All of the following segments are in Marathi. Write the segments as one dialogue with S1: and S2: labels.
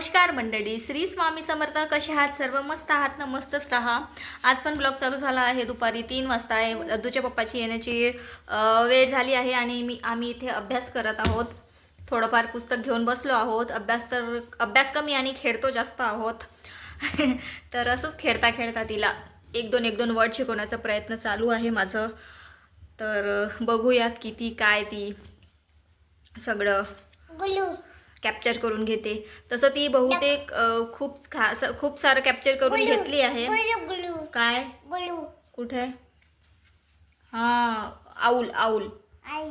S1: नमस्कार मंडळी, श्री स्वामी समर्थ. कसे आहात सर्व? मस्त आहात ना? मस्तच राहा. आज पण ब्लॉग चालू झाला आहे. दुपारी 3 वाजता आहे. अद्दूच्या पप्पाची येण्याची वेळ झाली आहे आणि आम्ही इथे अभ्यास करत आहोत. थोडंफार पुस्तक घेऊन बसलो आहोत. अभ्यास कमी आणि खेळतो जास्त आहोत. तर असंच खेळता खेळता तिला एक दोन वर्ड शिकवण्याचा प्रयत्न चालू आहे माझं. तर बघूयात किती काय ती सगळं कॅप्चर करून घेते. तसं ती बहुतेक खूप सारं कॅप्चर करून घेतली आहे. काय कुठे? हां, आऊल आऊल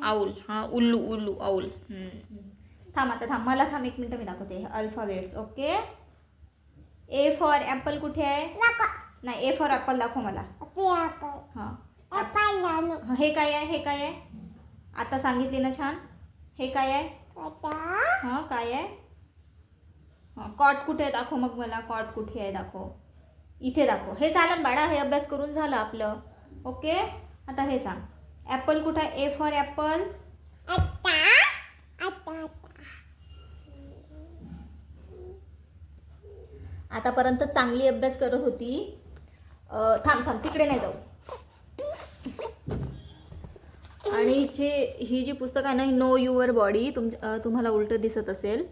S1: आऊल. हां, उल्लू उल्लू आऊल. थांब मला एक मिनटं, मी दाखवते alphabets. Okay. A for Apple कुठे आहे? नाही, ए फॉर ॲपल दाखव मला. हां, हे काय आहे? आता सांगितली ना छान. हे काय आहे? हां, काय आहे? हां, कॉट कुठे आहे? दाखव मग मला. कॉट कुठे आहे दाखव. इथे दाखव. हे झालं बाळा, हे अभ्यास करून झालं आपलं. ओके. आता हे सांग, ॲपल कुठे आहे? A for Apple. आतापर्यंत चांगली अभ्यास करत होती. थांब तिकडे नाही जाऊ. आणि ही जी पुस्तक आहे ना, नो युअर बॉडी, तुम्हाला उलटं दिसत असेल.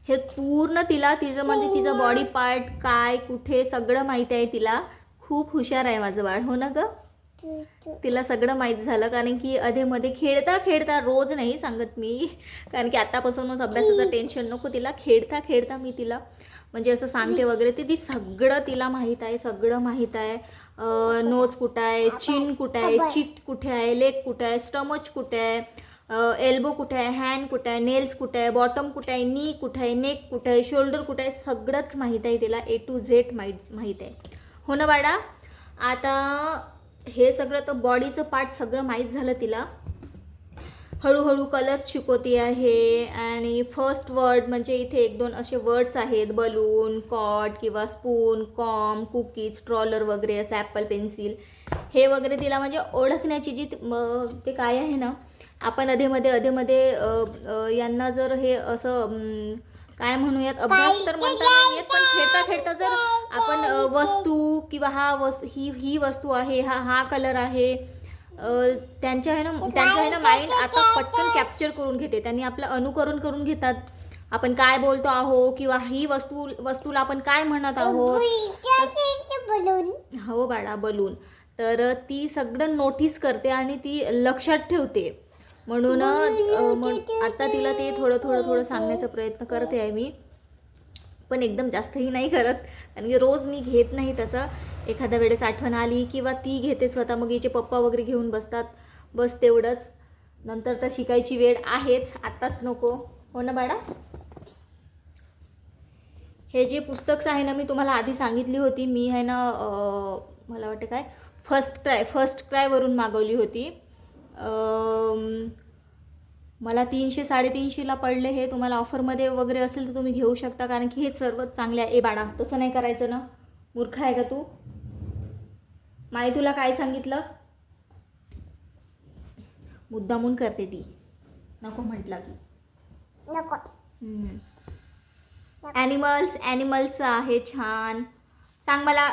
S1: हे पूर्ण तिचा बॉडी पार्ट काय कुठे सगळं माहीत आहे तिला. खूप हुशार आहे माझं बाळ. हो ना ग? तिला सगळं माहीत झालं, कारण की अधेमध्ये खेळता रोज नाही सांगत मी, कारण की आतापासूनच अभ्यासाचं टेन्शन नको तिला. खेळता मी तिला म्हणजे असं सांगते वगैरे, ती सगळं तिला माहीत आहे. सगळं माहीत आहे. नोज कुठं आहे, चिन कुठं आहे, चिक कुठे आहे, लेग कुठं आहे, स्टमच कुठे आहे, एल्बो कुठे आहे, हँड कुठे आहे, नेल्स कुठे आहे, बॉटम कुठे आहे, नी कुठे आहे, नेक कुठे आहे, शोल्डर कुठे आहे, सगळंच माहीत आहे तिला. A to Z माहीत आहे. हो ना बाळा? आता हे सगळं तर बॉडीचं पार्ट सगळं माहीत झालं तिला. हळूहळू कलर्स शिकवती आहे. आणि फर्स्ट वर्ड म्हणजे इथे 1-2 असे वर्ड्स आहेत. बलून, कॉट किंवा स्पून, कॉम, कुकीज, स्ट्रॉलर वगैरे असं, ॲपल, पेन्सिल हे वगैरे तिला म्हणजे ओळखण्याची जी ते काय आहे ना, आपण अधेमध्ये यांना जर हे असं काय म्हणूयात, अभ्यास तर म्हणता नाही येत, पण खेळता जर आपण वस्तू किंवा ही वस्तू आहे, हा कलर आहे, त्यांच्या आहे ना माइंड आता पटकन कॅप्चर करून घेते. त्यांनी आपलं अनुकरण करून घेतात. आपण काय बोलतो आहो किंवा ही वस्तूला आपण काय म्हणत आहोत. हो बाळा, बलून. तर ती सगळं नोटीस करते आणि ती लक्षात ठेवते. म्हणून आता तिला ते थोडं सांगण्याचा प्रयत्न करते आहे मी, पण एकदम जास्तही नाही करत, कारण की रोज मी घेत नाही तसं. एखाद्या वेळेस आठवण आली किंवा ती घेते स्वतः, मग हिचे पप्पा वगैरे घेऊन बसतात, बस तेवढंच. नंतर तर शिकायची वेळ आहेच, आत्ताच नको. हो ना बाळा? हे जे पुस्तक आहे ना, मी तुम्हाला आधी सांगितली होती, मी आहे ना मला वाटतं काय फर्स्ट क्रायवरून मागवली होती. मला 300-350ला पडले. हे तुम्हाला ऑफरमध्ये वगैरे असेल तर तुम्ही घेऊ शकता, कारण की हे सर्वच चांगले आहे. बाळा, तसं नाही करायचं ना, मूर्ख आहे का तू? माई तुला काय सांगितलं? मुद्दामून करते ती, नको म्हटलं की नको. ॲनिमल्स आहे छान. सांग मला,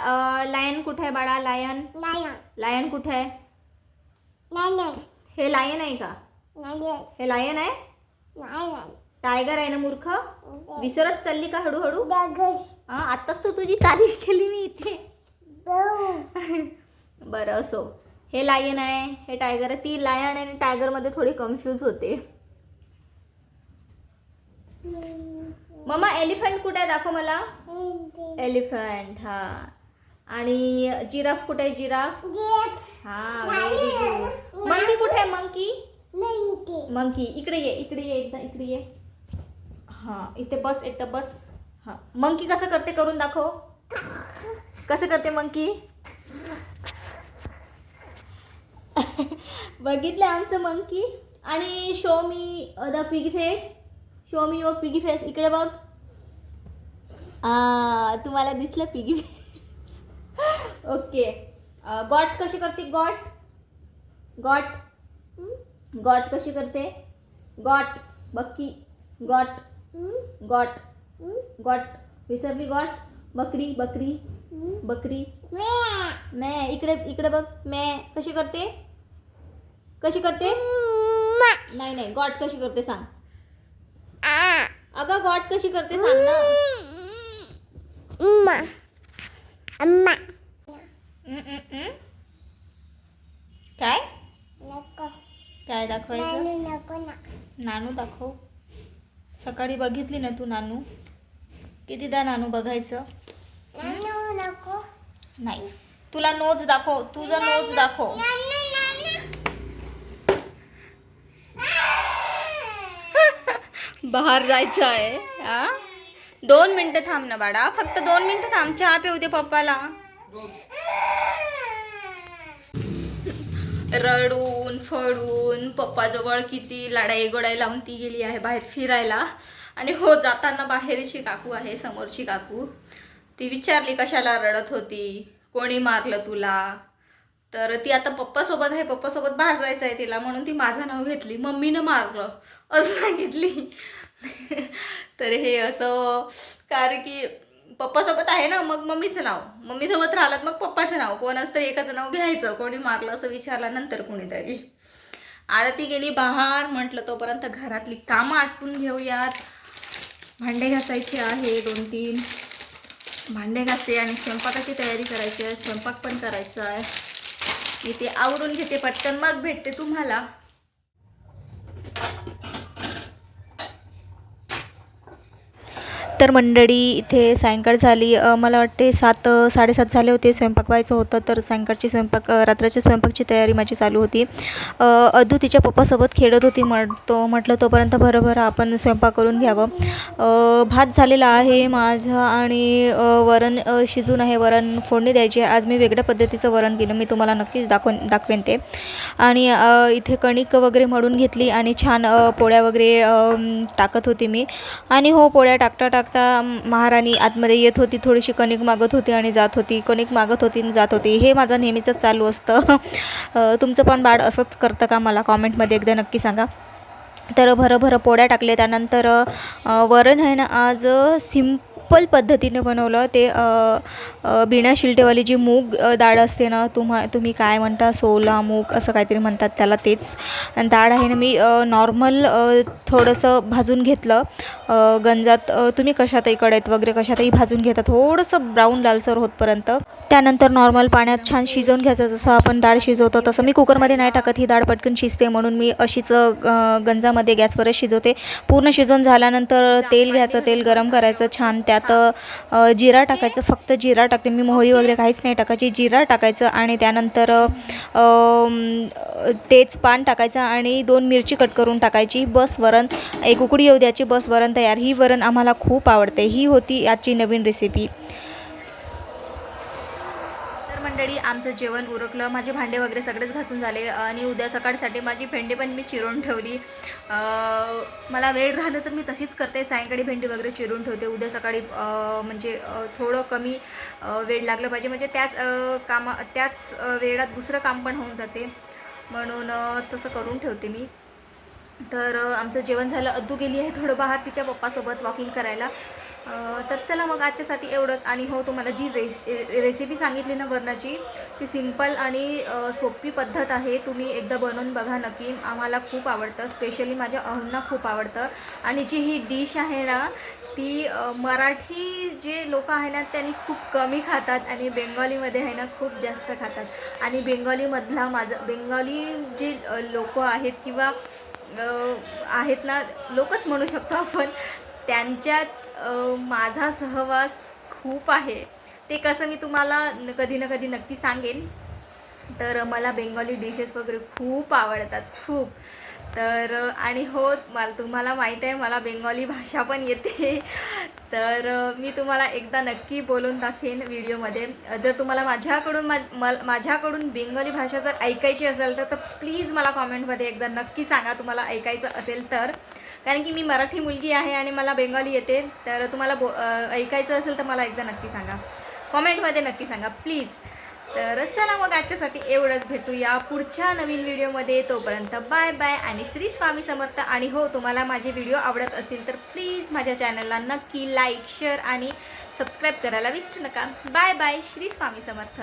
S1: लायन कुठे आहे बाळा? लायन कुठे आहे? हे लायन आहे का? हे लायन आहे? टायगर आहे ना मूर्ख? विसरत चालली का हळूहळू? आत्ताच तर तुझी तारीफ केली मी इथे. बरं असो. हे लायन आहे, हे टायगर आहे. ती लायन आणि टायगरमध्ये थोडी कन्फ्यूज होते. मम्मा, एलिफंट कुठे आहे दाखव मला. एलिफंट. हा. आणि जिराफ कुठे आहे? जिराफ. हा, व्हेरी गुड. मंकी कुठे आहे? मंकी इकडे ये, एकदा इकडे ये. हां, इथे बस, एकदा बस. हां, मंकी कसं करते करून दाखव. कसं करते मंकी? बघितलं आमचं मंकी. आणि show me the piggy face. Show me your piggy face. इकडे बघ. तुम्हाला दिसलं पिगी फेस? ओके. गॉट कशी करते? गॉट कशी करते? गॉट बक्की. गॉट गॉट विसरली. गॉट बकरी बकरी बकरी. मैं इकडे इकडे बघ. मैं कशी करते कशी करते. नाही नाही गॉट कशी करते सांग. अगं गॉट कशी करते सांग ना. काय काय दाखवायचं. नानू दाखव. सकाळी बघितली ना तू नानू. कितीदा नानू बघायचं. नाही तुला नोज दाखव. तुझा नोज दाखव. बाहेर जायचं आहे. हा 2 मिनिटं थांब ना बाळा. फक्त 2 मिनिटं थांब. चहा पिऊ दे पप्पाला. रडून फडून पप्पाजवळ किती लढाई गोडाई लावून ती गेली आहे बाहेर फिरायला. आणि हो जाताना बाहेरची काकू आहे समोरची काकू. ती विचारली कशाला रडत होती, कोणी मारलं तुला. तर ती आता पप्पासोबत आहे, पप्पासोबत बाहेर जायचं आहे तिला, म्हणून ती माझं नाव घेतली. मम्मीनं मारलं असं सांगितली. तर हे असं कारण की पप्पासोबत आहे ना, मग मम्मीचं नाव. मम्मीसोबत राहिलात मग पप्पाचं नाव. कोण असतं एकाचं नाव घ्यायचं. कोणी मारलं असं विचारल्यानंतर कोणीतरी. आता ती गेली बाहेर. म्हटलं तोपर्यंत घरातली कामं आटपून घेऊयात. भांडे घासायचे आहे 2-3 भांडे घासते आणि स्वयंपाकाची तयारी करायची आहे. स्वयंपाक पण करायचा आहे. मी ते आवरून घेते पटकन, मग भेटते तुम्हाला. तर मंडळी इथे सायंकाळ झाली. मला वाटते 7-7:30 झाले होते. स्वयंपाक व्हायचं होतं. तर सायंकाळची रात्राच्या स्वयंपाकची तयारी माझी चालू होती. अदू तिच्या पप्पासोबत खेळत होती. म्हटलं तोपर्यंत भरभर आपण स्वयंपाक करून घ्यावं. भात झालेला आहे माझा आणि वरण शिजून आहे. वरण फोडणी द्यायची आहे. आज मी वेगळ्या पद्धतीचं वरण केलं. मी तुम्हाला नक्कीच दाखवेन ते. आणि इथे कणिक वगैरे मळून घेतली आणि छान पोळ्या वगैरे टाकत होती मी. आणि हो पोळ्या टाकता महाराणी आतमध्ये येत होती. थोडीशी कणिक मागत होती आणि जात होती. कणिक मागत होती आणि जात होती. हे माझं नेहमीचंच चालू असतं. तुमचं पण बाळ असंच करतं का मला कॉमेंटमध्ये एकदा नक्की सांगा. तर भरभर पोळ्या टाकले. त्यानंतर वरण आहे ना आज सिंपल पद्धतीने बनवलं. ते बिना शिलटेवाली जी मूग डाळ असते ना, तुम्ही काय म्हणता, सोला मूग असं काहीतरी म्हणतात त्याला, तेच डाळ आहे ना. मी नॉर्मल थोडंसं भाजून घेतलं गंजात. तुम्ही कशातही कढईत वगैरे कशातही भाजून घेता थोडंसं ब्राऊन लालसर होतपर्यंत. त्यानंतर नॉर्मल पाण्यात छान शिजवून घ्यायचं. जसं आपण डाळ शिजवतो तसं. मी कुकरमध्ये नाही टाकत. ही डाळ पटकन शिजते म्हणून मी अशीच गंजामध्ये गॅसवरच शिजवते. पूर्ण शिजवून झाल्यानंतर तेल घ्यायचं. तेल गरम करायचं छान. त्यात जिरा टाकायचं. फक्त जिरा टाकते मी. मोहरी वगैरे काहीच नाही टाकायची. जिरा टाकायचं आणि त्यानंतर तेजपान टाकायचं आणि 2 मिरची कट करून टाकायची. बस वरण एक उकडी येऊ द्यायची. बस वरण तयार. ही वरण आम्हाला खूप आवडते. ही होती आजची नवीन रेसिपी. मंडळी आमचं जेवण उरकलं. माझे भांडे वगैरे सगळेच घासून झाले आणि उद्या सकाळसाठी माझी भेंडी पण मी चिरून ठेवली. मला वेळ राहिलं तर मी तशीच करते. सायंकाळी भेंडी वगैरे चिरून ठेवते. उद्या सकाळी म्हणजे थोडं कमी वेळ लागलं पाहिजे, म्हणजे त्याच वेळात दुसरं काम पण होऊन जाते, म्हणून तसं करून ठेवते मी. तर आमचं जेवण झालं. अद्दू गेली आहे थोडं बाहेर तिच्या पप्पासोबत वॉकिंग करायला. तर चला मग आजच्यासाठी एवढंच. आणि हो तुम्हाला जी रेसिपी सांगितली ना वरणाची, ती सिंपल आणि सोपी पद्धत आहे. तुम्ही एकदा बनवून बघा नक्की. आम्हाला खूप आवडतं. स्पेशली माझ्या अहूंना खूप आवडतं. आणि जी ही डिश आहे ना ती मराठी जे लोक आहे ना त्यांनी खूप कमी खातात आणि बेंगॉलीमध्ये आहे ना खूप जास्त खातात. आणि बेंगॉली जे लोक आहेत किंवा आहेत ना, लोकच म्हणू शकतो आपण, त्यांच्यात माझा सहवास खूप आहे. ते कसं मी तुम्हाला कधी ना कधी नक्की सांगेन. तर मला बेंगॉली डिशेस वगैरे खूप आवडतात, खूप. तर आणि हो तुम्हाला माहीत आहे मला बेंगॉली भाषा पण येते. तर मी तुम्हाला एकदा नक्की बोलून दाखवेन व्हिडिओमध्ये. जर तुम्हाला माझ्याकडून बेंगॉली भाषा जर ऐकायची असेल तर प्लीज मला कॉमेंटमध्ये एकदा नक्की सांगा तुम्हाला ऐकायचं असेल तर. कारण की मी मराठी मुलगी आहे आणि मला बेंगॉली येते. तर तुम्हाला ऐकायचं असेल तर मला एकदा नक्की सांगा. कॉमेंटमध्ये नक्की सांगा प्लीज. तर चला मग आजच्यासाठी एवढंच, भेटूया पुढच्या नवीन व्हिडिओमध्ये. तोपर्यंत बाय बाय आणि श्री स्वामी समर्थ. आणि हो, तुम्हाला माझे व्हिडिओ आवडत असतील तर प्लीज माझ्या चॅनलला नक्की लाईक, शेअर आणि सबस्क्राईब करायला विसरू नका. Bye bye. श्री स्वामी समर्थ.